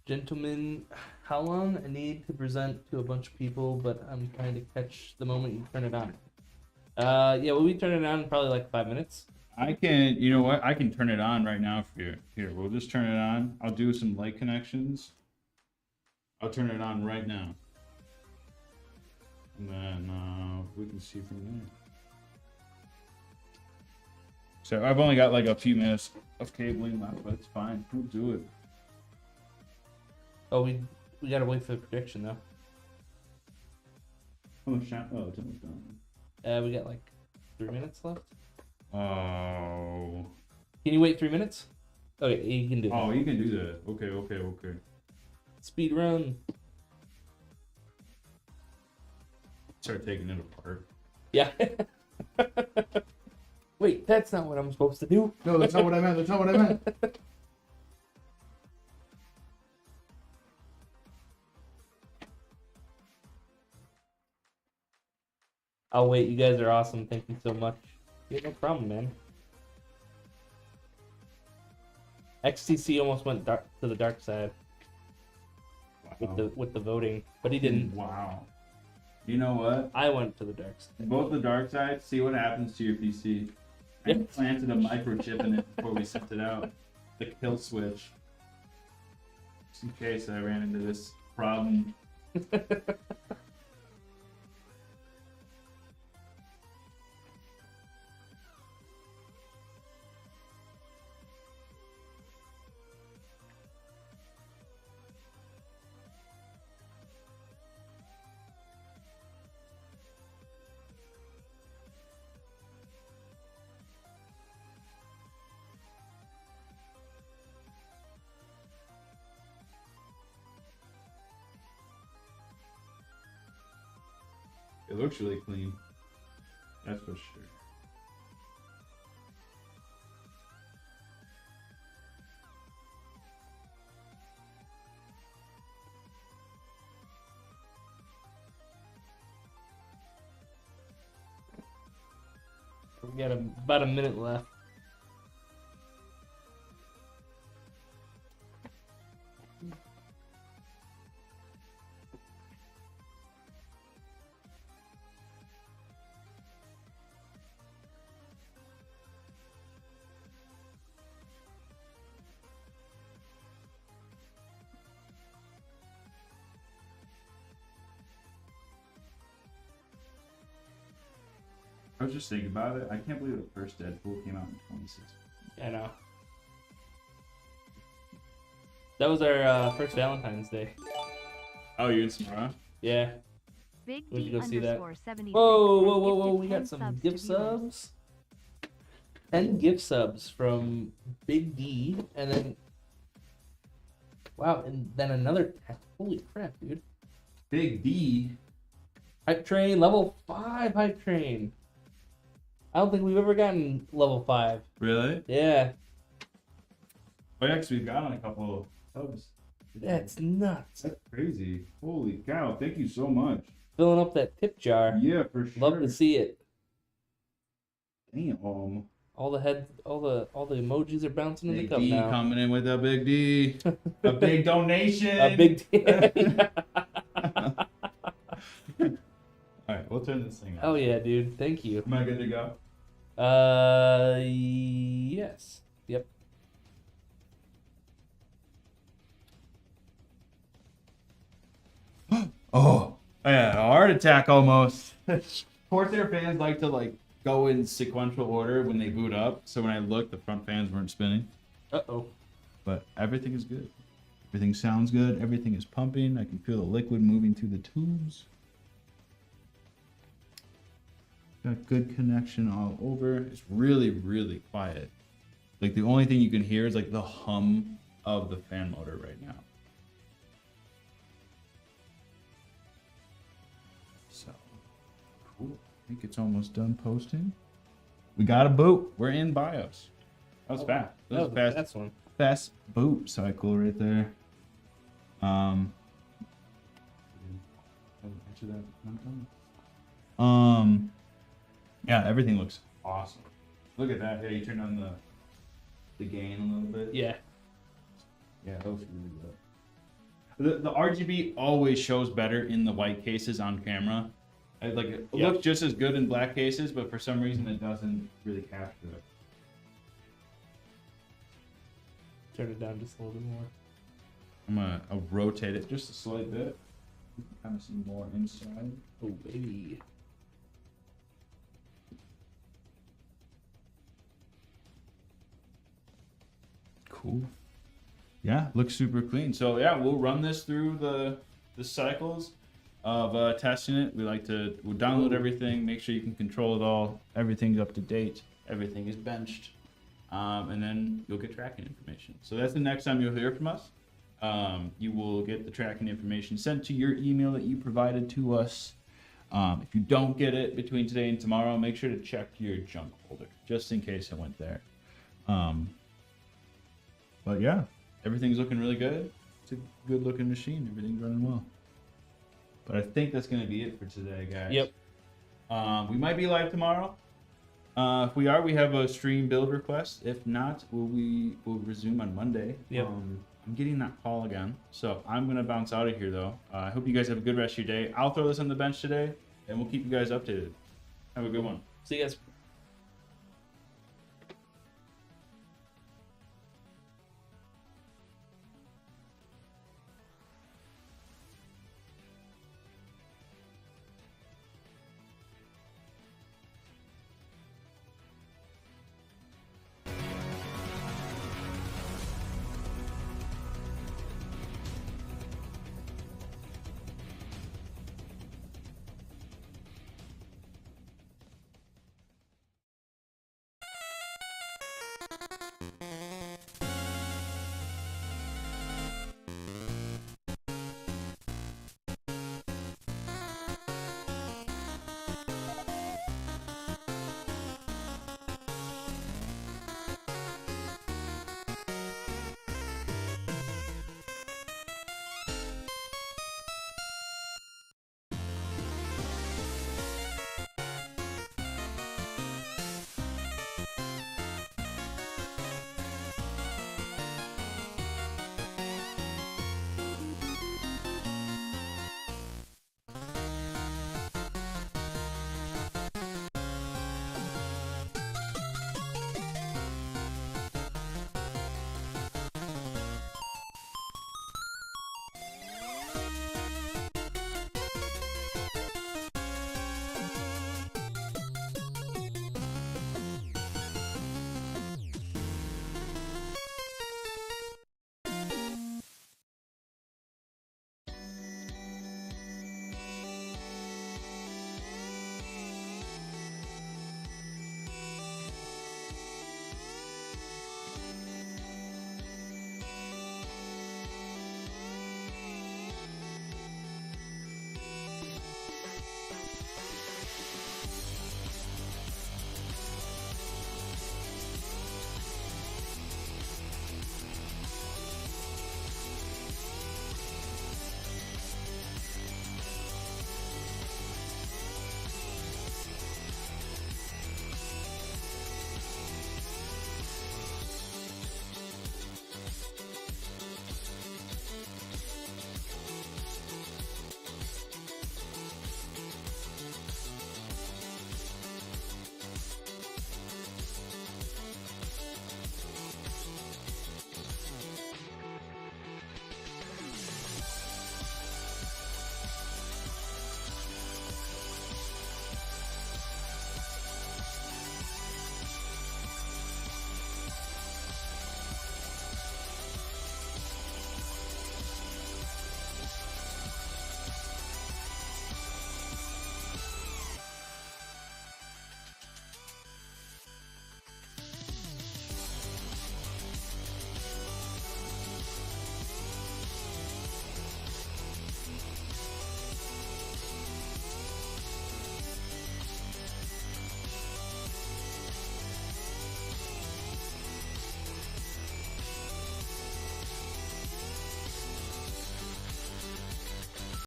Gentlemen, how long I need to present to a bunch of people, but I'm trying to catch the moment you turn it on. Yeah, we'll be turning it on in probably like 5 minutes. I can, you know what? I can turn it on right now for you. Here, we'll just turn it on. I'll do some light connections. I'll turn it on right now. And then we can see from there. So I've only got like a few minutes of cabling left, but it's fine. We'll do it. Oh, we gotta wait for the prediction though. Oh, it's almost done. We got like 3 minutes left. Oh. Can you wait 3 minutes? Okay, you can do that. Oh, you can do that. Okay. Speed run. Start taking it apart. Yeah. Wait, that's not what I'm supposed to do. No, that's not what I meant. That's not what I meant. Oh wait, you guys are awesome. Thank you so much. Yeah, no problem, man. XTC almost went to the dark side with the voting, but he didn't. Wow. You know what? I went to the dark side. Both the dark side. See what happens to your PC. I planted a microchip in it before we sent it out. The kill switch. Just in case I ran into this problem. It looks really clean. That's for sure. We got about a minute left. I was just thinking about it. I can't believe the first Deadpool came out in 2016. I know. That was our first Valentine's Day. Oh, you in Samara? Yeah. Big Where'd D you go see that? underscore 76 Whoa, has whoa, whoa, whoa! gifted We 10 got some subs gift to viewers. subs. 10 gift subs from Big D, and then wow, and then another. Holy crap, dude! Big D. Hype train level 5. Hype train. I don't think we've ever gotten level 5. Really? Yeah, Oh yeah, 'cause we've gotten a couple of subs. that's nuts. That's crazy. Holy cow! Thank you so much. Filling up that tip jar. Yeah, for sure. Love to see it. Damn. All the emojis are bouncing in the Big cup D now. coming in with a big D. A big donation. A big D. All right, we'll turn this thing on. Oh yeah, dude. Thank you. Am I good to go? Yes. Yep. Oh, yeah, a heart attack almost. Corsair fans like to go in sequential order when they boot up. So when I looked, the front fans weren't spinning. Uh-oh. But everything is good. Everything sounds good. Everything is pumping. I can feel the liquid moving through the tubes. Got good connection all over. It's really, really quiet. Like the only thing you can hear is like the hum of the fan motor right now. So, cool. I think it's almost done posting. We got a boot. We're in BIOS. That was fast. That was fast. That's one. Fast boot cycle right there. Yeah, everything looks awesome. Look at that. Yeah, you turned on the gain a little bit. Yeah. Yeah, that looks really good. The RGB always shows better in the white cases on camera. It looks just as good in black cases, but for some reason it doesn't really capture it. Turn it down just a little bit more. I'll rotate it just a slight bit. You can kind of see more inside. Oh, baby. Cool. Yeah, looks super clean. So yeah, we'll run this through the cycles of testing it. We'll download everything, make sure you can control it all. Everything's up to date. Everything is benched. And then you'll get tracking information. So that's the next time you'll hear from us. You will get the tracking information sent to your email that you provided to us. If you don't get it between today and tomorrow, make sure to check your junk folder, just in case it went there. But yeah, everything's looking really good. It's a good looking machine. Everything's running well. But I think that's going to be it for today, guys. Yep. We might be live tomorrow. If we are, we have a stream build request. If not, we'll resume on Monday. Yep. I'm getting that call again. So I'm going to bounce out of here, though. I hope you guys have a good rest of your day. I'll throw this on the bench today, and we'll keep you guys updated. Have a good one. See you guys.